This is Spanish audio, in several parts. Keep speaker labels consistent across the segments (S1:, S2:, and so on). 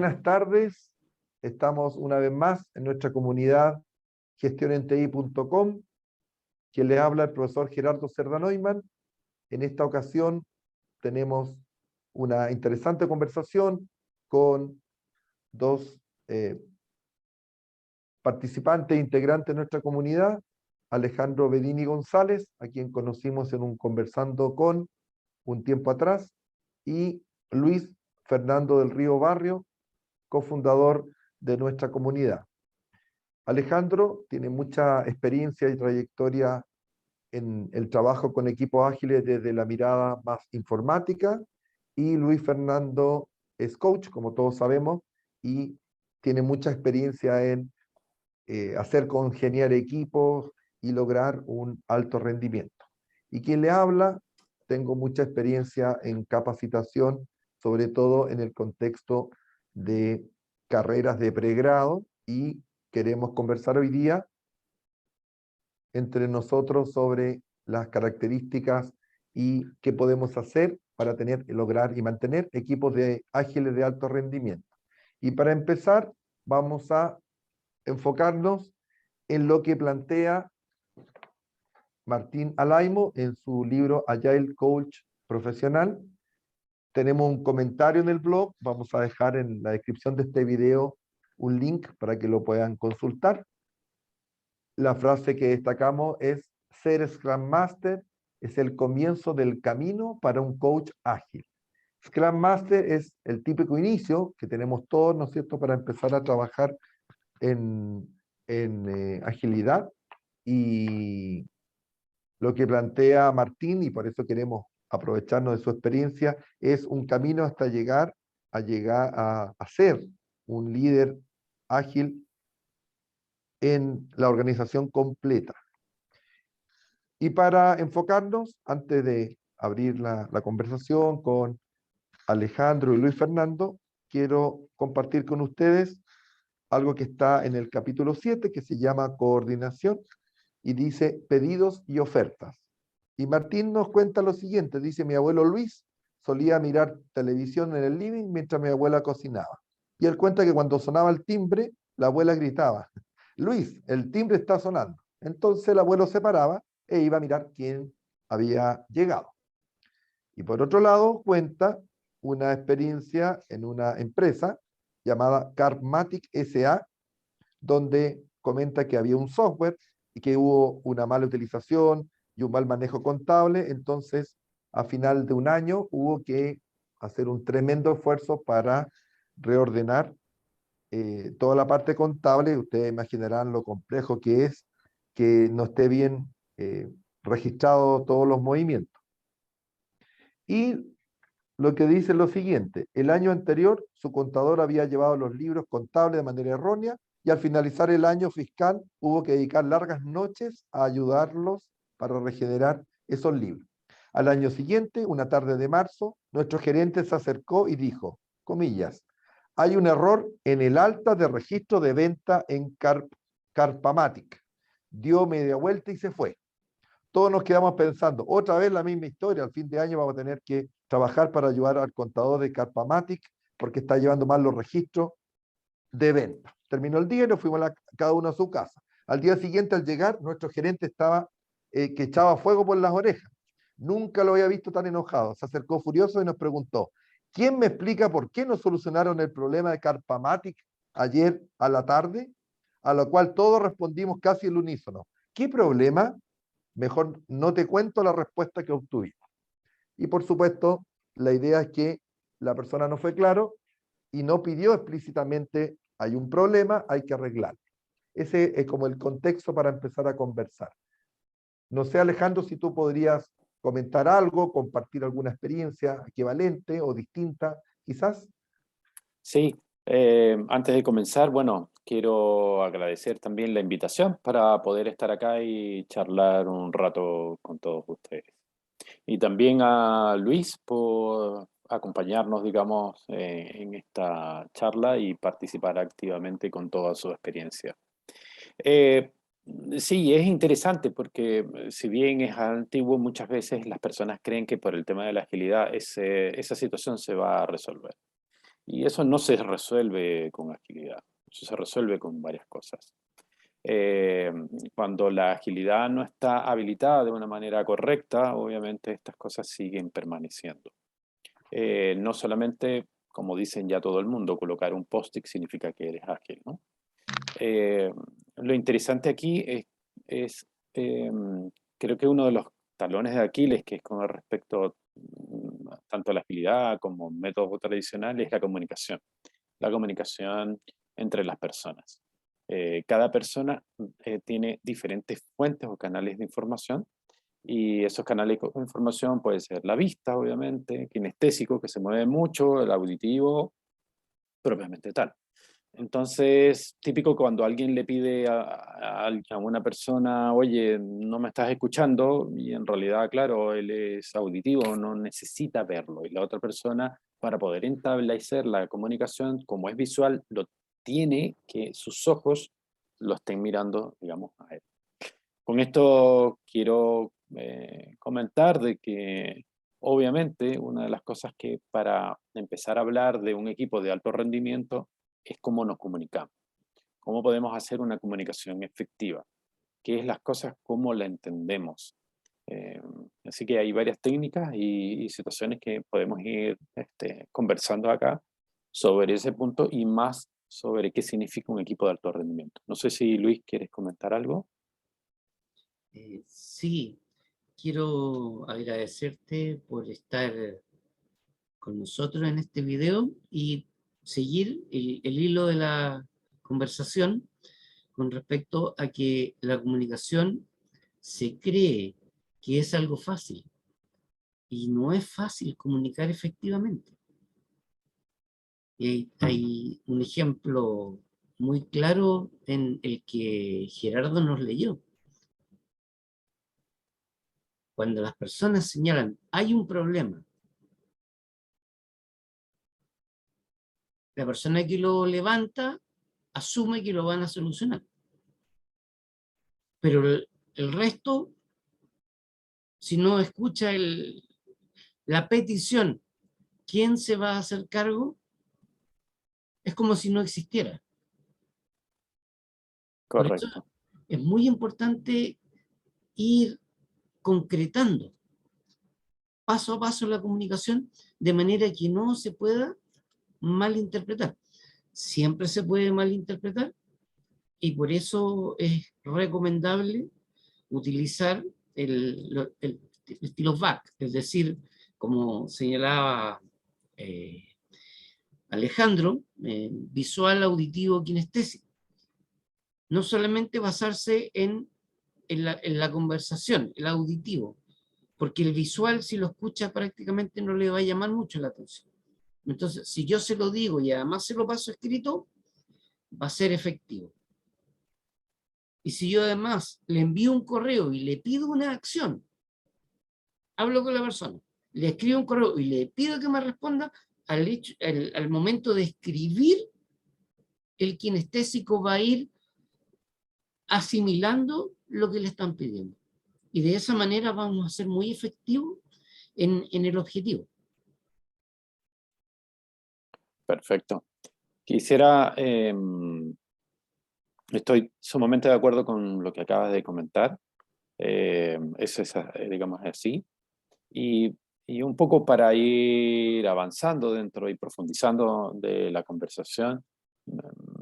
S1: buenas tardes. Estamos una vez más en nuestra comunidad gestionenti.com, quien le habla el profesor Gerardo Cerda Neumann. En esta ocasión tenemos una interesante conversación con dos participantes e integrantes de nuestra comunidad, Alejandro Bedini González, a quien conocimos en un Conversando con un tiempo atrás, y Luis Fernando del Río Barrio, cofundador de nuestra comunidad. Alejandro tiene mucha experiencia y trayectoria en el trabajo con equipos ágiles desde la mirada más informática, y Luis Fernando es coach, como todos sabemos, y tiene mucha experiencia en hacer congeniar equipos y lograr un alto rendimiento. Y quien le habla, tengo mucha experiencia en capacitación, sobre todo en el contexto de carreras de pregrado, y queremos conversar hoy día entre nosotros sobre las características y qué podemos hacer para lograr y mantener equipos ágiles de alto rendimiento. Y para empezar, vamos a enfocarnos en lo que plantea Martín Alaimo en su libro Agile Coach Profesional. Tenemos un comentario en el blog, vamos a dejar en la descripción de este video un link para que lo puedan consultar. La frase que destacamos es: ser Scrum Master es el comienzo del camino para un coach ágil. Scrum Master es el típico inicio que tenemos todos, ¿no es cierto?, para empezar a trabajar en agilidad, y lo que plantea Martín, y por eso queremos aprovecharnos de su experiencia, es un camino hasta llegar a ser un líder ágil en la organización completa. Y para enfocarnos, antes de abrir la conversación con Alejandro y Luis Fernando, quiero compartir con ustedes algo que está en el capítulo 7, que se llama Coordinación, y dice pedidos y ofertas. Y Martín nos cuenta lo siguiente, dice: mi abuelo Luis solía mirar televisión en el living mientras mi abuela cocinaba. Y él cuenta que cuando sonaba el timbre, la abuela gritaba: Luis, el timbre está sonando. Entonces el abuelo se paraba e iba a mirar quién había llegado. Y por otro lado, cuenta una experiencia en una empresa llamada Carpmatic SA, donde comenta que había un software y que hubo una mala utilización y un mal manejo contable. Entonces, a final de un año, hubo que hacer un tremendo esfuerzo para reordenar toda la parte contable. Ustedes imaginarán lo complejo que es que no esté bien registrado todos los movimientos. Y lo que dice es lo siguiente: el año anterior su contador había llevado los libros contables de manera errónea, y al finalizar el año fiscal hubo que dedicar largas noches a ayudarlos para regenerar esos libros. Al año siguiente, una tarde de marzo, nuestro gerente se acercó y dijo, comillas, hay un error en el alta de registro de venta en Carpmatic. Dio media vuelta y se fue. Todos nos quedamos pensando, otra vez la misma historia, al fin de año vamos a tener que trabajar para ayudar al contador de Carpmatic porque está llevando mal los registros de venta. Terminó el día y nos fuimos cada uno a su casa. Al día siguiente, al llegar, nuestro gerente estaba que echaba fuego por las orejas. Nunca lo había visto tan enojado. Se acercó furioso y nos preguntó, ¿quién me explica por qué no solucionaron el problema de Carpmatic ayer a la tarde? A lo cual todos respondimos casi al unísono, ¿qué problema? Mejor no te cuento la respuesta que obtuvimos. Y por supuesto, la idea es que la persona no fue claro y no pidió explícitamente, hay un problema, hay que arreglarlo. Ese es como el contexto para empezar a conversar. No sé, Alejandro, si tú podrías comentar algo, compartir alguna experiencia equivalente o distinta, quizás.
S2: Sí, antes de comenzar, bueno, quiero agradecer también la invitación para poder estar acá y charlar un rato con todos ustedes. Y también a Luis por acompañarnos, digamos, en esta charla y participar activamente con toda su experiencia. Eh, sí, es interesante porque si bien es antiguo, muchas veces las personas creen que por el tema de la agilidad esa situación se va a resolver. Y eso no se resuelve con agilidad, eso se resuelve con varias cosas. Eh, Cuando la agilidad no está habilitada de una manera correcta, obviamente estas cosas siguen permaneciendo. No solamente, como dicen ya todo el mundo, colocar un post-it significa que eres ágil, ¿no? Eh, lo interesante aquí es, eh, creo que uno de los talones de Aquiles, que es con respecto tanto a la agilidad como métodos tradicionales, es la comunicación entre las personas. Cada persona tiene diferentes fuentes o canales de información y esos canales de información puede ser la vista, obviamente, kinestésico, que se mueve mucho, el auditivo, propiamente tal. Entonces, típico cuando alguien le pide a una persona, oye, no me estás escuchando, y en realidad, claro, él es auditivo, no necesita verlo. Y la otra persona, para poder establecer la comunicación, como es visual, lo tiene que sus ojos lo estén mirando, digamos, a él. Con esto quiero comentar de que obviamente una de las cosas que para empezar a hablar de un equipo de alto rendimiento es cómo nos comunicamos, cómo podemos hacer una comunicación efectiva, qué es las cosas, cómo la entendemos. Eh, Así que hay varias técnicas y situaciones que podemos ir conversando acá sobre ese punto y más sobre qué significa un equipo de alto rendimiento. No sé si Luis quieres comentar algo.
S3: Sí, quiero agradecerte por estar con nosotros en este video y seguir el hilo de la conversación con respecto a que la comunicación se cree que es algo fácil y no es fácil comunicar efectivamente. Y hay un ejemplo muy claro en el que Gerardo nos leyó. Cuando las personas señalan, hay un problema, la persona que lo levanta asume que lo van a solucionar. Pero el resto, si no escucha la petición, ¿quién se va a hacer cargo? Es como si no existiera. Por eso
S2: Correcto.
S3: es muy importante ir concretando paso a paso la comunicación de manera que no se pueda malinterpretar. Siempre se puede malinterpretar y por eso es recomendable utilizar el estilo VAC, es decir, como señalaba Alejandro, visual, auditivo, kinestésico. No solamente basarse en la conversación, el auditivo, porque el visual, si lo escucha, prácticamente no le va a llamar mucho la atención. Entonces, si yo se lo digo y además se lo paso escrito, va a ser efectivo. Y si yo además le envío un correo y le pido una acción, hablo con la persona, le escribo un correo y le pido que me responda, al momento de escribir, el kinestésico va a ir asimilando lo que le están pidiendo. Y de esa manera vamos a ser muy efectivos en el objetivo.
S2: Perfecto. Quisiera, estoy sumamente de acuerdo con lo que acabas de comentar. Eso es, digamos, así. Y, y un poco para ir avanzando dentro y profundizando de la conversación,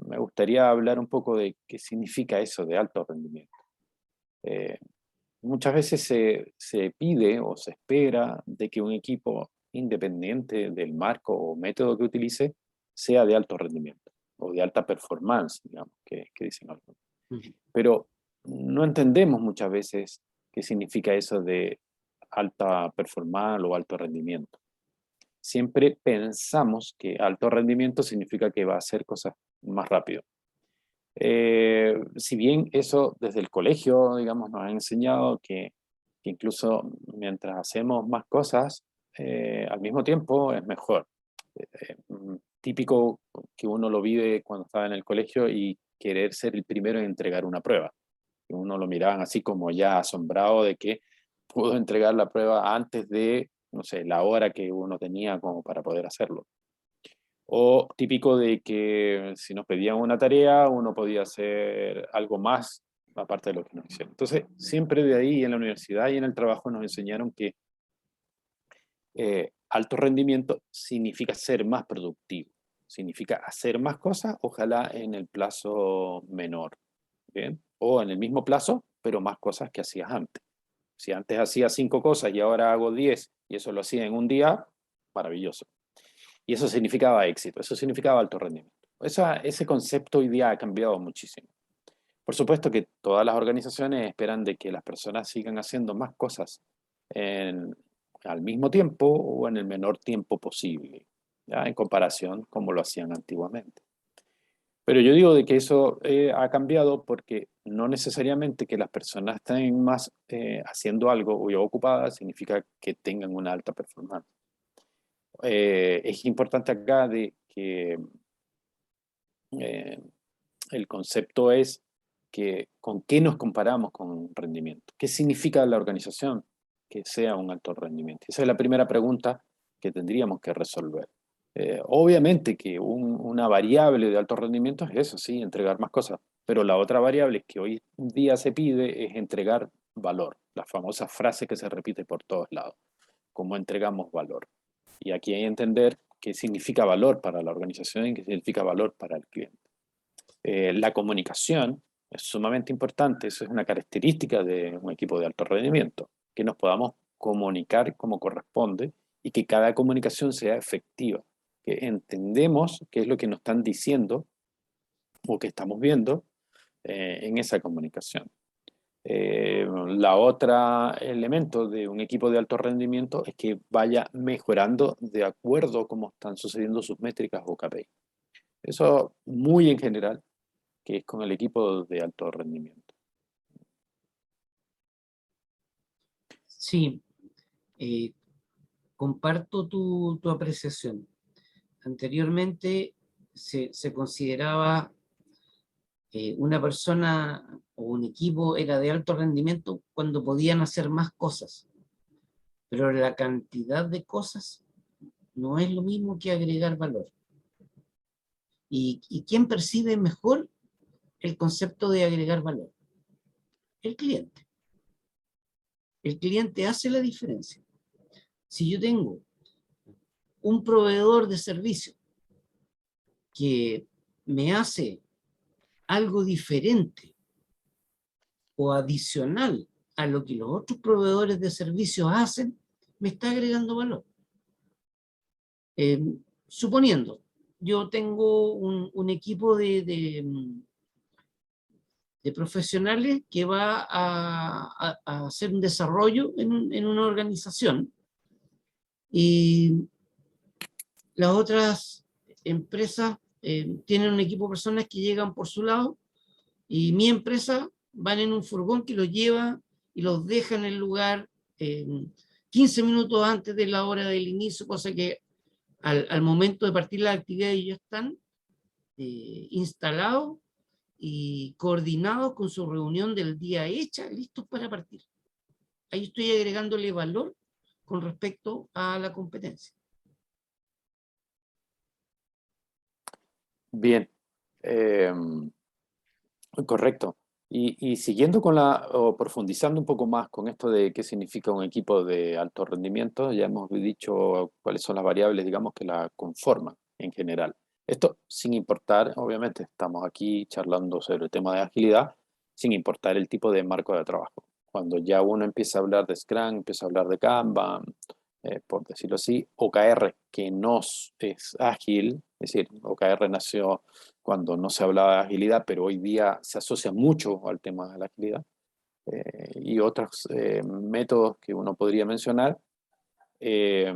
S2: me gustaría hablar un poco de qué significa eso de alto rendimiento. Eh, Muchas veces se pide o se espera de que un equipo, independiente del marco o método que utilice, sea de alto rendimiento o de alta performance, digamos, que dicen algunos. Pero no entendemos muchas veces qué significa eso de alta performance o alto rendimiento. Siempre pensamos que alto rendimiento significa que va a hacer cosas más rápido. Si bien eso desde el colegio, digamos, nos ha enseñado que incluso mientras hacemos más cosas, al mismo tiempo es mejor. Típico que uno lo vive cuando estaba en el colegio y querer ser el primero en entregar una prueba. Uno lo miraban así como ya asombrado de que pudo entregar la prueba antes de, no sé, la hora que uno tenía como para poder hacerlo. O típico de que si nos pedían una tarea, uno podía hacer algo más aparte de lo que nos hicieron. Entonces, siempre de ahí en la universidad y en el trabajo nos enseñaron que alto rendimiento significa ser más productivo, significa hacer más cosas, ojalá en el plazo menor, ¿bien? O en el mismo plazo, pero más cosas que hacías antes. Si antes hacía 5 cosas y ahora hago 10 y eso lo hacía en un día, maravilloso. Y eso significaba éxito, eso significaba alto rendimiento. Ese concepto hoy día ha cambiado muchísimo. Por supuesto que todas las organizaciones esperan de que las personas sigan haciendo más cosas en- al mismo tiempo o en el menor tiempo posible, ¿ya? En comparación como lo hacían antiguamente. Pero yo digo de que eso ha cambiado porque no necesariamente que las personas estén más haciendo algo o ocupadas significa que tengan una alta performance. Es importante acá de que eh, el concepto es que con qué nos comparamos con rendimiento. ¿Qué significa la organización que sea un alto rendimiento? Esa es la primera pregunta que tendríamos que resolver. Obviamente que una variable de alto rendimiento es eso, sí, entregar más cosas, pero la otra variable que hoy día se pide es entregar valor, la famosa frase que se repite por todos lados, cómo entregamos valor. Y aquí hay que entender qué significa valor para la organización y qué significa valor para el cliente. La comunicación es sumamente importante, eso es una característica de un equipo de alto rendimiento, que nos podamos comunicar como corresponde y que cada comunicación sea efectiva, que entendemos qué es lo que nos están diciendo o que estamos viendo en esa comunicación. La otra elemento de un equipo de alto rendimiento es que vaya mejorando de acuerdo a cómo están sucediendo sus métricas o KPI. Eso muy en general, que es con el equipo de alto rendimiento.
S3: Sí, eh, comparto tu apreciación. Anteriormente se consideraba una persona o un equipo era de alto rendimiento cuando podían hacer más cosas, pero la cantidad de cosas no es lo mismo que agregar valor. ¿Y quién percibe mejor el concepto de agregar valor? El cliente. El cliente hace la diferencia. Si yo tengo un proveedor de servicio que me hace algo diferente o adicional a lo que los otros proveedores de servicios hacen, me está agregando valor. Suponiendo, yo tengo un equipo de profesionales que va a hacer un desarrollo en una organización y las otras empresas tienen un equipo de personas que llegan por su lado y mi empresa van en un furgón que los lleva y los deja en el lugar 15 minutos antes de la hora del inicio, cosa que al momento de partir la actividad ellos están instalados y coordinados con su reunión del día hecha, listos para partir. Ahí estoy agregándole valor con respecto a la competencia.
S2: Bien, eh, correcto. Y siguiendo o profundizando un poco más con esto de qué significa un equipo de alto rendimiento, ya hemos dicho cuáles son las variables, digamos, que la conforman en general. Esto sin importar, obviamente, estamos aquí charlando sobre el tema de agilidad, sin importar el tipo de marco de trabajo. Cuando ya uno empieza a hablar de Scrum, empieza a hablar de Kanban, por decirlo así, OKR, que no es ágil, es decir, OKR nació cuando no se hablaba de agilidad, pero hoy día se asocia mucho al tema de la agilidad, y otros métodos que uno podría mencionar. Eh,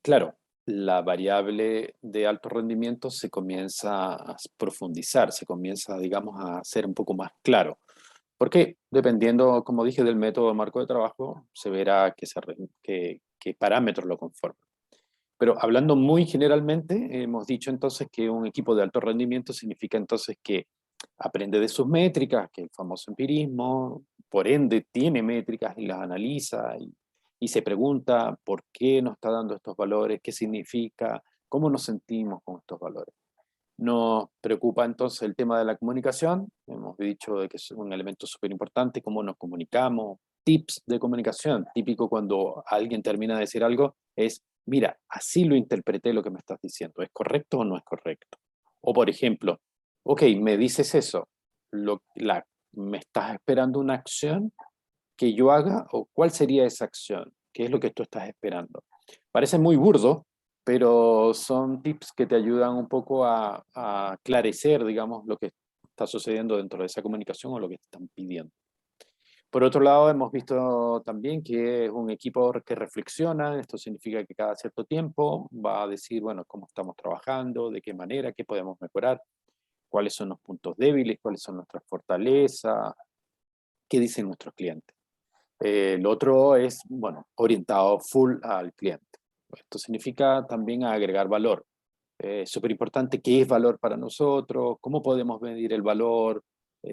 S2: claro, la variable de alto rendimiento se comienza a profundizar, se comienza, digamos, a ser un poco más claro. Porque dependiendo, como dije, del método de marco de trabajo, se verá qué parámetros lo conforman. Pero hablando muy generalmente, hemos dicho entonces que un equipo de alto rendimiento significa entonces que aprende de sus métricas, que es el famoso empirismo, por ende tiene métricas y las analiza y se pregunta por qué nos está dando estos valores, qué significa, ¿Cómo nos sentimos con estos valores? Nos preocupa entonces el tema de la comunicación. Hemos dicho de que es un elemento súper importante, cómo nos comunicamos, tips de comunicación. Típico cuando alguien termina de decir algo es, mira, así lo interpreté lo que me estás diciendo. ¿Es correcto o no es correcto? O por ejemplo, ok, me dices eso, ¿me estás esperando una acción que yo haga? ¿O cuál sería esa acción? ¿Qué es lo que tú estás esperando? Parece muy burdo, pero son tips que te ayudan un poco a aclarecer, digamos, lo que está sucediendo dentro de esa comunicación o lo que te están pidiendo. Por otro lado, hemos visto también que es un equipo que reflexiona. Esto significa que cada cierto tiempo va a decir, bueno, cómo estamos trabajando, de qué manera, qué podemos mejorar, cuáles son los puntos débiles, cuáles son nuestras fortalezas, qué dicen nuestros clientes. El otro es, bueno, orientado full al cliente. Esto significa también agregar valor. Es súper importante qué es valor para nosotros, cómo podemos medir el valor,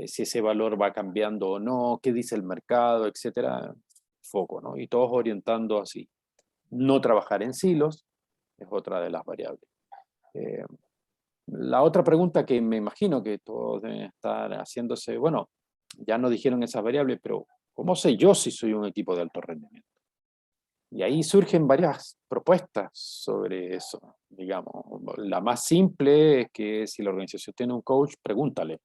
S2: si ese valor va cambiando o no, qué dice el mercado, etcétera. Foco, ¿no? Y todos orientando así. No trabajar en silos es otra de las variables. La otra pregunta que me imagino que todos deben estar haciéndose, bueno, ya nos dijeron esas variables, pero ¿cómo sé yo si soy un equipo de alto rendimiento? Y ahí surgen varias propuestas sobre eso. Digamos, la más simple es que si la organización tiene un coach, pregúntale,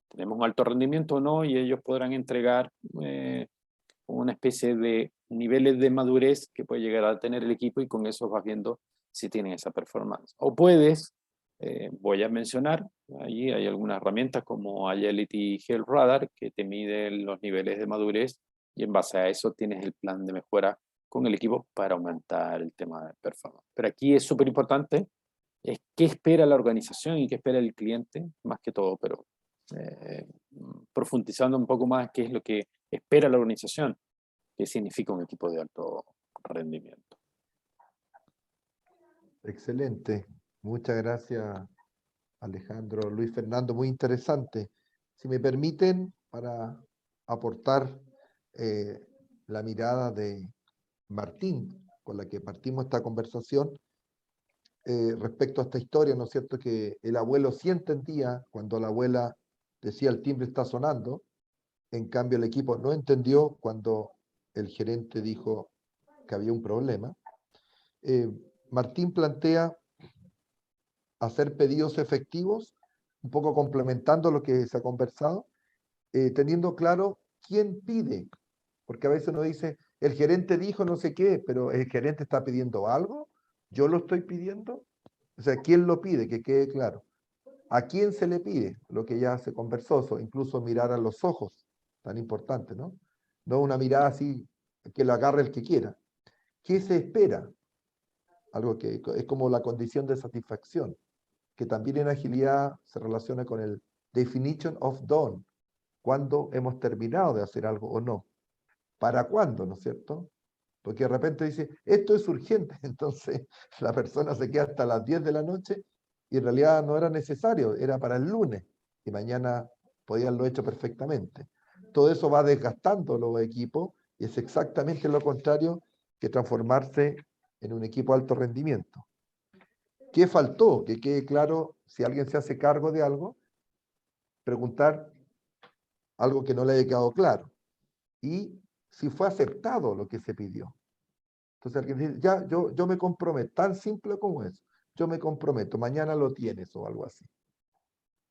S2: ¿tenemos un alto rendimiento o no? Y ellos podrán entregar una especie de niveles de madurez que puede llegar a tener el equipo y con eso vas viendo si tienen esa performance. O puedes, voy a mencionar, ahí hay algunas herramientas como Agility Health Radar que te mide los niveles de madurez y en base a eso tienes el plan de mejora con el equipo para aumentar el tema de performance. Pero aquí es súper importante, es qué espera la organización y qué espera el cliente, más que todo, pero profundizando un poco más qué es lo que espera la organización, qué significa un equipo de alto rendimiento.
S1: Excelente. Muchas gracias, Alejandro. Luis Fernando, muy interesante. Si me permiten, para aportar la mirada de Martín, con la que partimos esta conversación, respecto a esta historia, ¿no es cierto? Que el abuelo sí entendía cuando la abuela decía el timbre está sonando, en cambio el equipo no entendió cuando el gerente dijo que había un problema. Martín plantea hacer pedidos efectivos, un poco complementando lo que se ha conversado, teniendo claro quién pide, porque a veces uno dice, el gerente dijo no sé qué, pero el gerente está pidiendo algo, yo lo estoy pidiendo, o sea, ¿quién lo pide? Que quede claro. ¿A quién se le pide? Lo que ya se conversó, incluso mirar a los ojos, tan importante, ¿no? No una mirada así que lo agarre el que quiera. ¿Qué se espera? Algo que es como la condición de satisfacción, que también en agilidad se relaciona con el definition of done, cuándo hemos terminado de hacer algo o no, para cuándo, ¿no es cierto? Porque de repente dice, esto es urgente, entonces la persona se queda hasta las 10 de la noche y en realidad no era necesario, era para el lunes y mañana podían lo hecho perfectamente. Todo eso va desgastando los equipos y es exactamente lo contrario que transformarse en un equipo de alto rendimiento. ¿Qué faltó? Que quede claro, si alguien se hace cargo de algo, preguntar algo que no le haya quedado claro. Y si fue aceptado lo que se pidió. Entonces alguien dice, ya, yo me comprometo, tan simple como eso. Yo me comprometo, mañana lo tienes o algo así.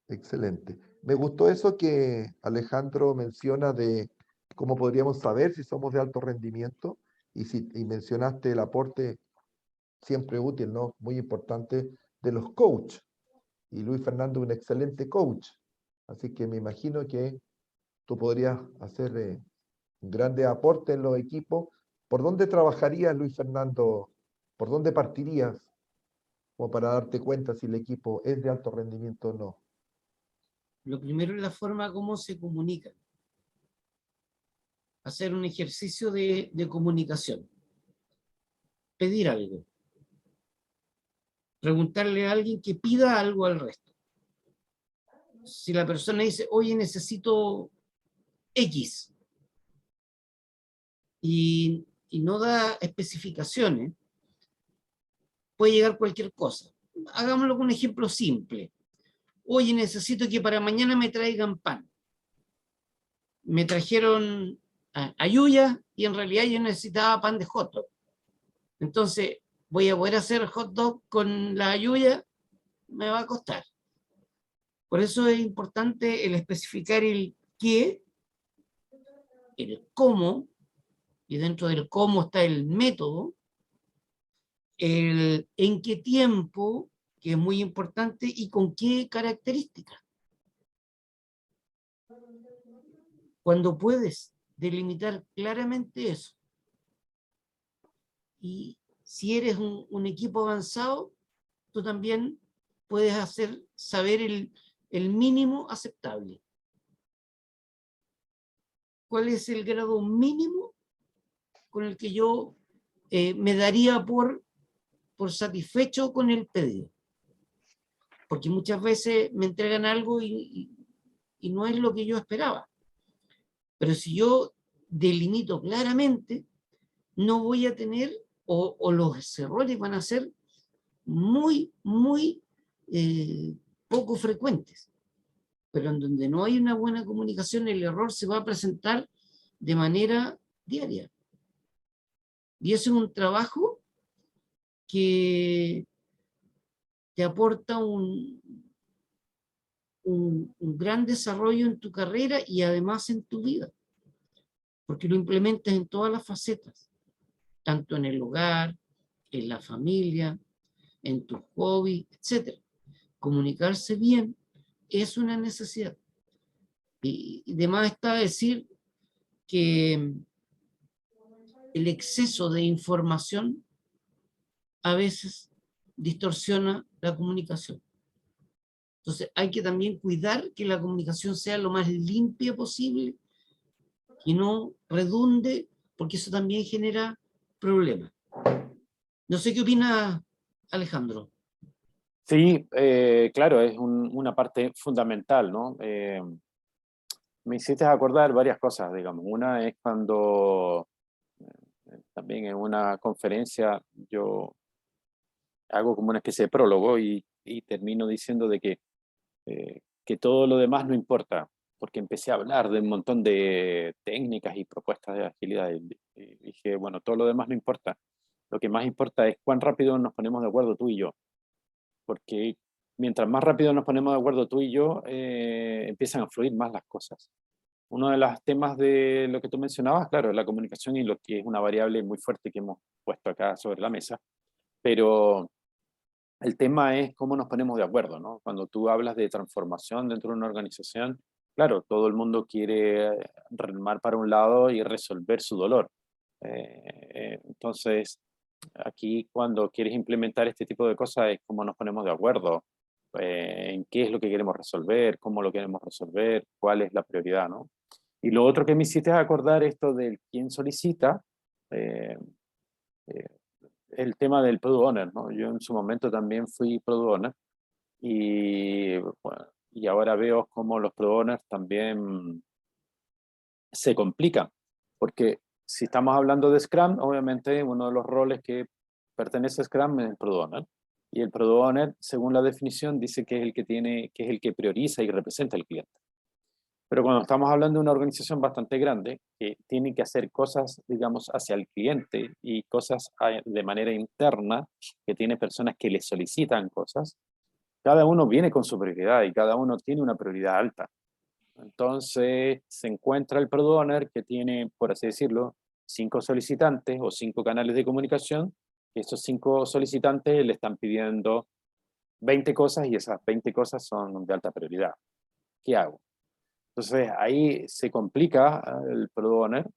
S1: Excelente. Me gustó eso que Alejandro menciona de cómo podríamos saber si somos de alto rendimiento y mencionaste el aporte siempre útil, ¿no? Muy importante de los coaches. Y Luis Fernando es un excelente coach. Así que me imagino que tú podrías hacer un grande aporte en los equipos. ¿Por dónde trabajarías, Luis Fernando? ¿Por dónde partirías? Como para darte cuenta si el equipo es de alto rendimiento o no.
S3: Lo primero es la forma como se comunican. Hacer un ejercicio de comunicación. Pedir algo. Preguntarle a alguien que pida algo al resto. Si la persona dice, oye, necesito X, y no da especificaciones, puede llegar cualquier cosa. hagámoslo con un ejemplo simple. Oye, necesito que para mañana me traigan pan. Me trajeron ayuya y en realidad yo necesitaba pan de hot dog. Entonces, voy a poder hacer hot dog con la ayuya, me va a costar. Por eso es importante el especificar el qué, el cómo, y dentro del cómo está el método, el en qué tiempo, que es muy importante, y con qué características. Cuando puedes delimitar claramente eso, y si eres un equipo avanzado, tú también puedes saber el mínimo aceptable. ¿Cuál es el grado mínimo con el que yo me daría por satisfecho con el pedido? Porque muchas veces me entregan algo y no es lo que yo esperaba. Pero si yo delimito claramente, no voy a tener, o los errores van a ser muy, muy poco frecuentes. Pero en donde no hay una buena comunicación, el error se va a presentar de manera diaria. Y eso es un trabajo que te aporta un gran desarrollo en tu carrera y además en tu vida, porque lo implementas en todas las facetas, tanto en el hogar, en la familia, en tus hobbies, etc. Comunicarse bien es una necesidad. Y además está decir que el exceso de información a veces distorsiona la comunicación. Entonces hay que también cuidar que la comunicación sea lo más limpia posible y no redunde, porque eso también genera problemas. No sé qué opina Alejandro.
S2: Sí, claro, es una parte fundamental, ¿no? Me hiciste acordar varias cosas, digamos. Una es cuando también en una conferencia yo hago como una especie de prólogo y termino diciendo de que todo lo demás no importa, porque empecé a hablar de un montón de técnicas y propuestas de agilidad y dije, bueno, todo lo demás no importa. Lo que más importa es cuán rápido nos ponemos de acuerdo tú y yo, porque mientras más rápido nos ponemos de acuerdo tú y yo, empiezan a fluir más las cosas. Uno de los temas de lo que tú mencionabas, claro, es la comunicación y lo que es una variable muy fuerte que hemos puesto acá sobre la mesa, pero el tema es cómo nos ponemos de acuerdo, ¿no? Cuando tú hablas de transformación dentro de una organización, claro, todo el mundo quiere remar para un lado y resolver su dolor. Entonces, aquí cuando quieres implementar este tipo de cosas es cómo nos ponemos de acuerdo, en qué es lo que queremos resolver, cómo lo queremos resolver, cuál es la prioridad, ¿no? Y lo otro que me hiciste acordar, esto del quién solicita, eh, eh, el tema del product owner, ¿no? Yo en su momento también fui product owner y, bueno, y ahora veo cómo los product owners también se complican, porque si estamos hablando de Scrum, obviamente uno de los roles que pertenece a Scrum es el product owner, y el product owner, según la definición, dice que es el que que es el que prioriza y representa al cliente. Pero cuando estamos hablando de una organización bastante grande, que tiene que hacer cosas, digamos, hacia el cliente y cosas de manera interna, que tiene personas que le solicitan cosas, cada uno viene con su prioridad y cada uno tiene una prioridad alta. Entonces se encuentra el product owner que tiene, por así decirlo, 5 solicitantes o 5 canales de comunicación, y esos 5 solicitantes le están pidiendo 20 cosas y esas 20 cosas son de alta prioridad. ¿Qué hago? Entonces ahí se complica el product owner,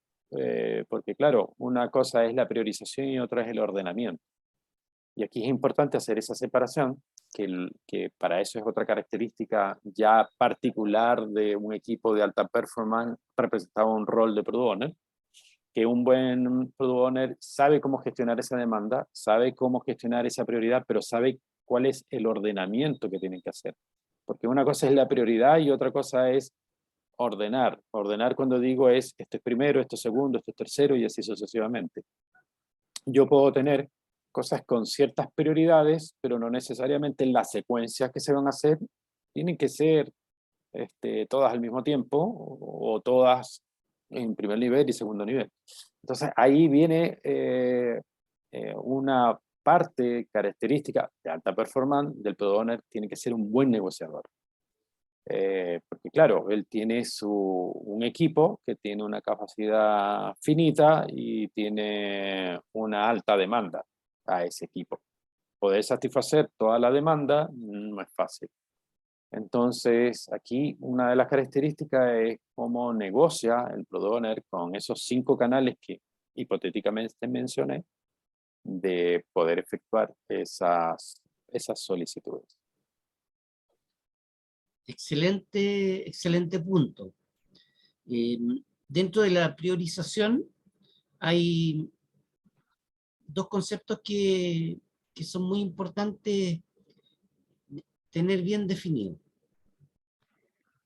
S2: porque claro, una cosa es la priorización y otra es el ordenamiento. Y aquí es importante hacer esa separación, que para eso es otra característica ya particular de un equipo de alta performance, representaba un rol de product owner, que un buen product owner sabe cómo gestionar esa demanda, sabe cómo gestionar esa prioridad, pero sabe cuál es el ordenamiento que tienen que hacer. Porque una cosa es la prioridad y otra cosa es ordenar. Ordenar, cuando digo, es esto es primero, esto es segundo, esto es tercero y así sucesivamente. Yo puedo tener cosas con ciertas prioridades, pero no necesariamente las secuencias que se van a hacer tienen que ser todas al mismo tiempo o todas en primer nivel y segundo nivel. Entonces ahí viene una parte característica de alta performance del product owner, tiene que ser un buen negociador. Porque claro, él tiene un equipo que tiene una capacidad finita y tiene una alta demanda a ese equipo. Poder satisfacer toda la demanda no es fácil. Entonces, aquí una de las características es cómo negocia el product owner con esos 5 canales que hipotéticamente mencioné, de poder efectuar esas solicitudes.
S3: Excelente punto. Dentro de la priorización hay dos conceptos que son muy importantes tener bien definidos: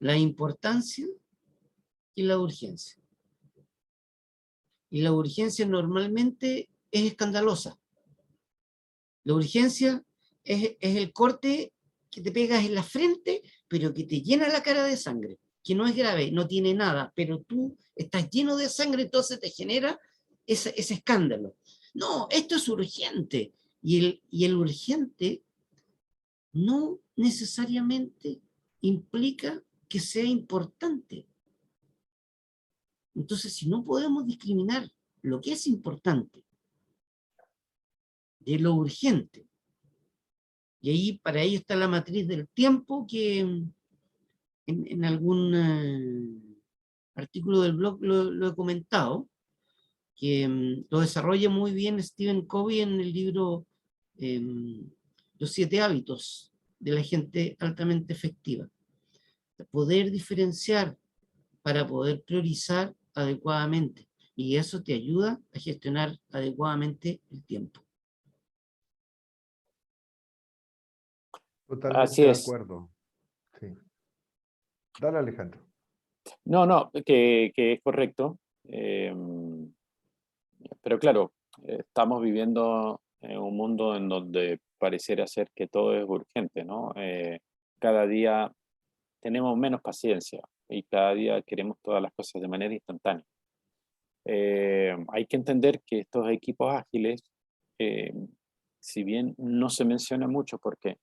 S3: la importancia y la urgencia. Y la urgencia normalmente es escandalosa. La urgencia es el corte que te pegas en la frente, pero que te llena la cara de sangre, que no es grave, no tiene nada, pero tú estás lleno de sangre, entonces te genera ese escándalo. No, esto es urgente. Y el urgente no necesariamente implica que sea importante. Entonces, si no podemos discriminar lo que es importante de lo urgente, y ahí para ello está la matriz del tiempo que en algún artículo del blog lo he comentado, que lo desarrolla muy bien Stephen Covey en el libro Los 7 hábitos de la gente altamente efectiva. Poder diferenciar para poder priorizar adecuadamente, y eso te ayuda a gestionar adecuadamente el tiempo.
S1: Totalmente
S2: Así
S1: de
S2: es.
S1: acuerdo. Sí. Dale, Alejandro.
S2: No, que es correcto. Pero claro, estamos viviendo en un mundo en donde pareciera ser que todo es urgente, ¿no? Cada día tenemos menos paciencia y cada día queremos todas las cosas de manera instantánea. Hay que entender que estos equipos ágiles, eh, si bien no se menciona mucho porque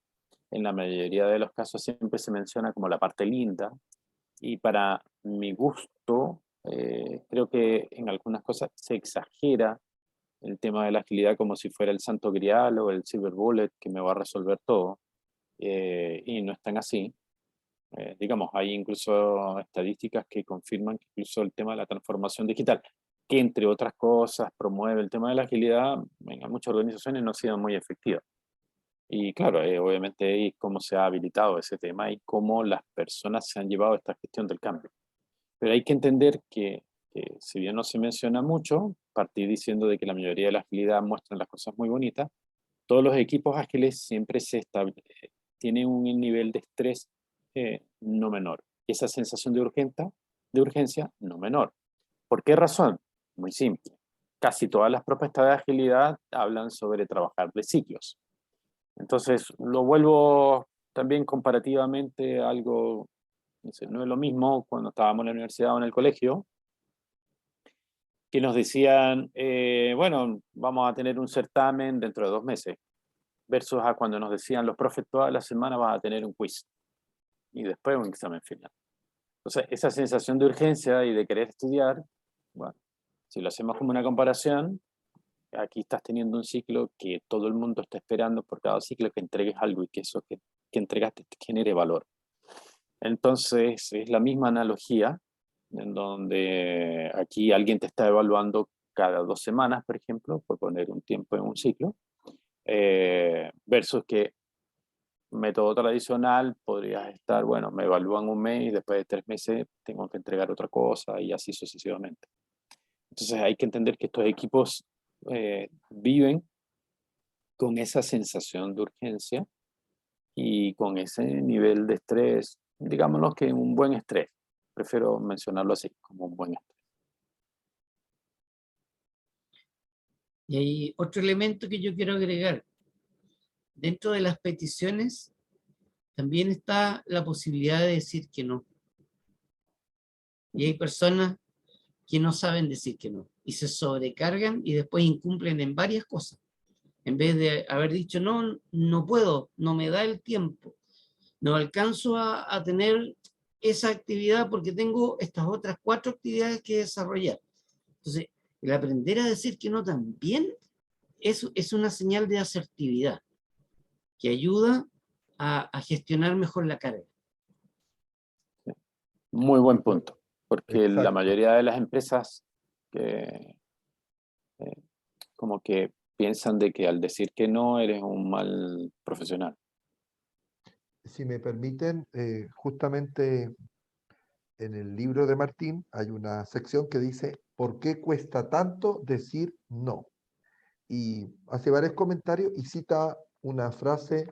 S2: en la mayoría de los casos siempre se menciona como la parte linda, y para mi gusto, creo que en algunas cosas se exagera el tema de la agilidad como si fuera el santo grial o el silver bullet que me va a resolver todo, y no es tan así. Digamos, hay incluso estadísticas que confirman que incluso el tema de la transformación digital, que entre otras cosas promueve el tema de la agilidad, en muchas organizaciones no ha sido muy efectiva. Y claro, obviamente cómo se ha habilitado ese tema y cómo las personas se han llevado a esta gestión del cambio. Pero hay que entender que si bien no se menciona mucho, partí diciendo de que la mayoría de la agilidad muestran las cosas muy bonitas, todos los equipos ágiles siempre tienen un nivel de estrés no menor. Y esa sensación de urgencia no menor. ¿Por qué razón? Muy simple. Casi todas las propuestas de agilidad hablan sobre trabajar de ciclos. Entonces, lo vuelvo también comparativamente a algo, no sé, no es lo mismo cuando estábamos en la universidad o en el colegio, que nos decían, bueno, vamos a tener un certamen dentro de 2 meses, versus a cuando nos decían los profes toda la semana vas a tener un quiz y después un examen final. Entonces, esa sensación de urgencia y de querer estudiar, bueno, si lo hacemos como una comparación, aquí estás teniendo un ciclo que todo el mundo está esperando por cada ciclo que entregues algo y que eso que entregaste te genere valor. Entonces, es la misma analogía en donde aquí alguien te está evaluando cada 2 semanas, por ejemplo, por poner un tiempo en un ciclo, versus que método tradicional podrías estar, bueno, me evalúan un mes y después de 3 meses tengo que entregar otra cosa y así sucesivamente. Entonces hay que entender que estos equipos viven con esa sensación de urgencia y con ese nivel de estrés, digámoslo que un buen estrés. Prefiero mencionarlo así, como un buen estrés.
S3: Y hay otro elemento que yo quiero agregar. Dentro de las peticiones también está la posibilidad de decir que no. Y hay personas que no saben decir que no y se sobrecargan y después incumplen en varias cosas. En vez de haber dicho no, no puedo, no me da el tiempo, no alcanzo a tener esa actividad porque tengo estas otras 4 actividades que desarrollar. Entonces, el aprender a decir que no también es una señal de asertividad que ayuda a gestionar mejor la carga.
S2: Muy buen punto, porque la
S1: Exacto.
S2: mayoría de las empresas como que piensan de que al decir que no eres un mal profesional.
S1: Si me permiten, justamente en el libro de Martín hay una sección que dice, ¿por qué cuesta tanto decir no? Y hace varios comentarios y cita una frase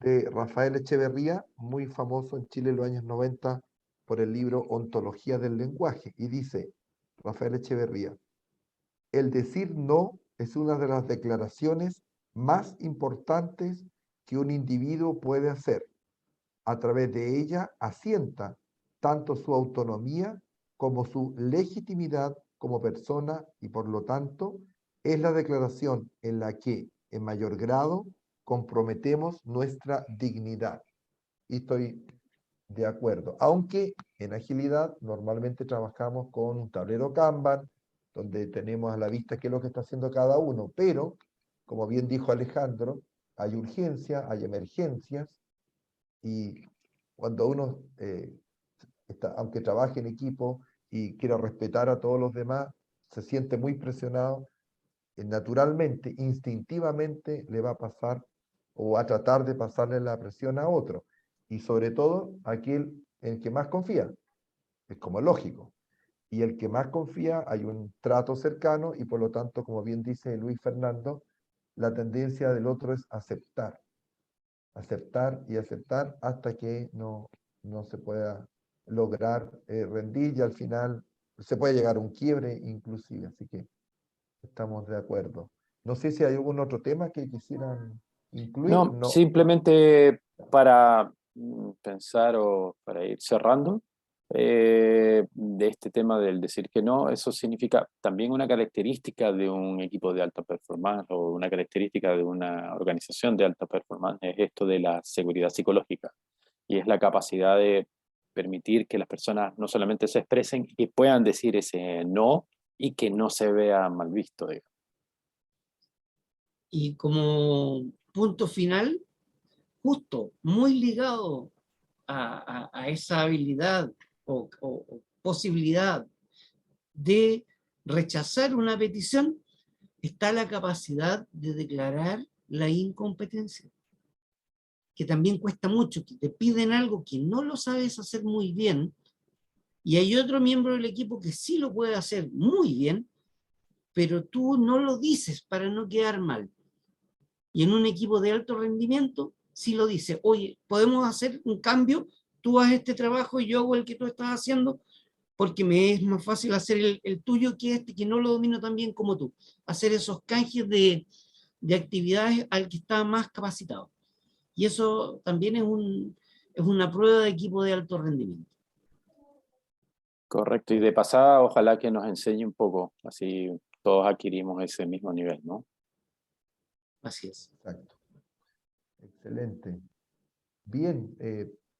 S1: de Rafael Echeverría, muy famoso en Chile en los años 90 por el libro Ontología del Lenguaje. Y dice, Rafael Echeverría, el decir no es una de las declaraciones más importantes que un individuo puede hacer. A través de ella asienta tanto su autonomía como su legitimidad como persona y por lo tanto es la declaración en la que en mayor grado comprometemos nuestra dignidad. Y estoy de acuerdo, aunque en agilidad normalmente trabajamos con un tablero Kanban, donde tenemos a la vista qué es lo que está haciendo cada uno, pero, como bien dijo Alejandro, hay urgencia, hay emergencias, y cuando uno, aunque trabaje en equipo y quiera respetar a todos los demás, se siente muy presionado, naturalmente, instintivamente le va a pasar o va a tratar de pasarle la presión a otro. Y sobre todo, aquel en el que más confía. Es como lógico. Y el que más confía, hay un trato cercano y por lo tanto, como bien dice Luis Fernando, la tendencia del otro es aceptar. Aceptar y aceptar hasta que no se pueda lograr rendir y al final se puede llegar a un quiebre inclusive. Así que estamos de acuerdo. No sé si hay algún otro tema que quisieran incluir.
S2: No,
S1: No.
S2: simplemente para pensar o para ir cerrando de este tema del decir que no, eso significa también una característica de un equipo de alta performance o una característica de una organización de alta performance es esto de la seguridad psicológica y es la capacidad de permitir que las personas no solamente se expresen y puedan decir ese no y que no se vea mal visto, digamos.
S3: Y como punto final, justo, muy ligado a esa habilidad o posibilidad de rechazar una petición, está la capacidad de declarar la incompetencia, que también cuesta mucho, que te piden algo que no lo sabes hacer muy bien, y hay otro miembro del equipo que sí lo puede hacer muy bien, pero tú no lo dices para no quedar mal. Y en un equipo de alto rendimiento, sí lo dice, oye, podemos hacer un cambio, tú haces este trabajo y yo hago el que tú estás haciendo, porque me es más fácil hacer el tuyo que este, que no lo domino tan bien como tú. Hacer esos canjes de actividades al que está más capacitado. Y eso también es una prueba de equipo de alto rendimiento.
S2: Correcto, y de pasada, ojalá que nos enseñe un poco, así todos adquirimos ese mismo nivel, ¿no?
S3: Así es.
S1: Exacto. Excelente. Bien,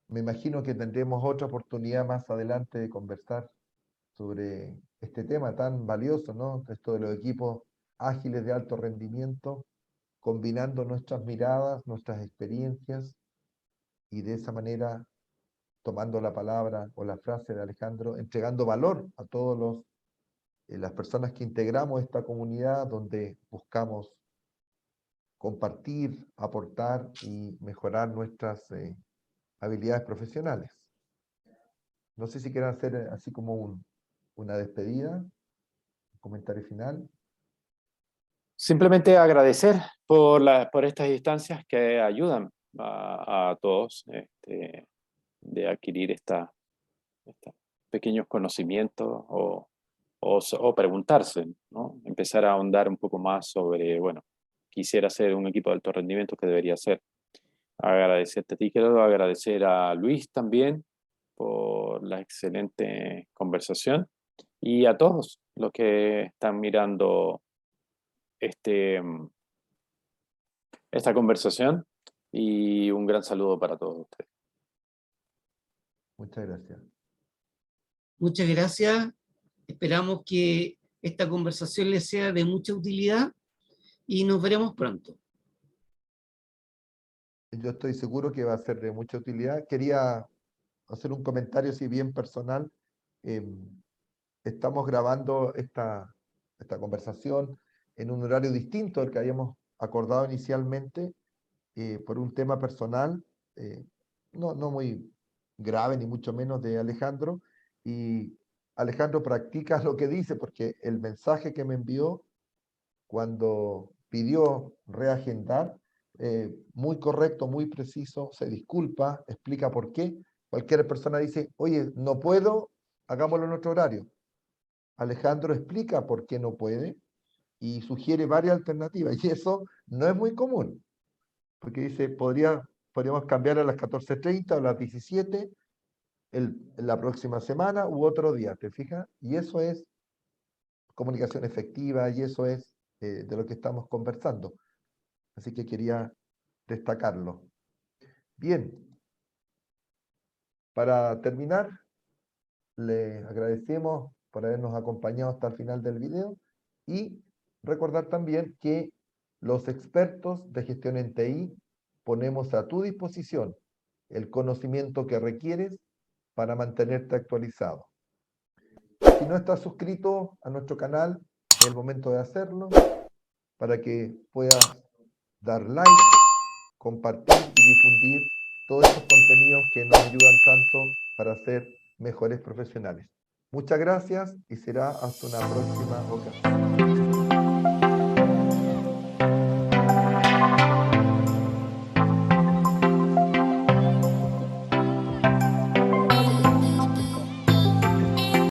S1: me imagino que tendremos otra oportunidad más adelante de conversar sobre este tema tan valioso, ¿no? Esto de los equipos ágiles de alto rendimiento, combinando nuestras miradas, nuestras experiencias y de esa manera tomando la palabra o la frase de Alejandro, entregando valor a todos las personas que integramos esta comunidad donde buscamos compartir, aportar y mejorar nuestras habilidades profesionales. No sé si quieren hacer así como una despedida, un comentario final.
S2: Simplemente agradecer por estas instancias que ayudan a todos de adquirir estos pequeños conocimientos o o preguntarse, ¿no? Empezar a ahondar un poco más sobre, bueno, quisiera ser un equipo de alto rendimiento, ¿qué debería ser? Agradecerte a ti, quiero agradecer a Luis también por la excelente conversación y a todos los que están mirando esta conversación y un gran saludo para todos ustedes.
S1: Muchas gracias.
S3: Muchas gracias. Esperamos que esta conversación les sea de mucha utilidad y nos veremos pronto.
S1: Yo estoy seguro que va a ser de mucha utilidad. Quería hacer un comentario, si bien personal. Estamos grabando esta conversación en un horario distinto al que habíamos acordado inicialmente, por un tema personal, no muy grave, ni mucho menos de Alejandro. Y Alejandro practica lo que dice, porque el mensaje que me envió cuando pidió reagendar, muy correcto, muy preciso, se disculpa, explica por qué. Cualquier persona dice, oye, no puedo, hagámoslo en otro horario. Alejandro explica por qué no puede y sugiere varias alternativas, y eso no es muy común, porque dice, podríamos cambiar a las 14:30 o a las 17 la próxima semana u otro día, ¿te fijas? Y eso es comunicación efectiva, y eso es de lo que estamos conversando. Así que quería destacarlo. Bien, para terminar, le agradecemos por habernos acompañado hasta el final del video y recordar también que los expertos de gestión en TI ponemos a tu disposición el conocimiento que requieres para mantenerte actualizado. Si no estás suscrito a nuestro canal, es el momento de hacerlo para que puedas dar like, compartir y difundir todos estos contenidos que nos ayudan tanto para ser mejores profesionales. Muchas gracias y será hasta una próxima ocasión.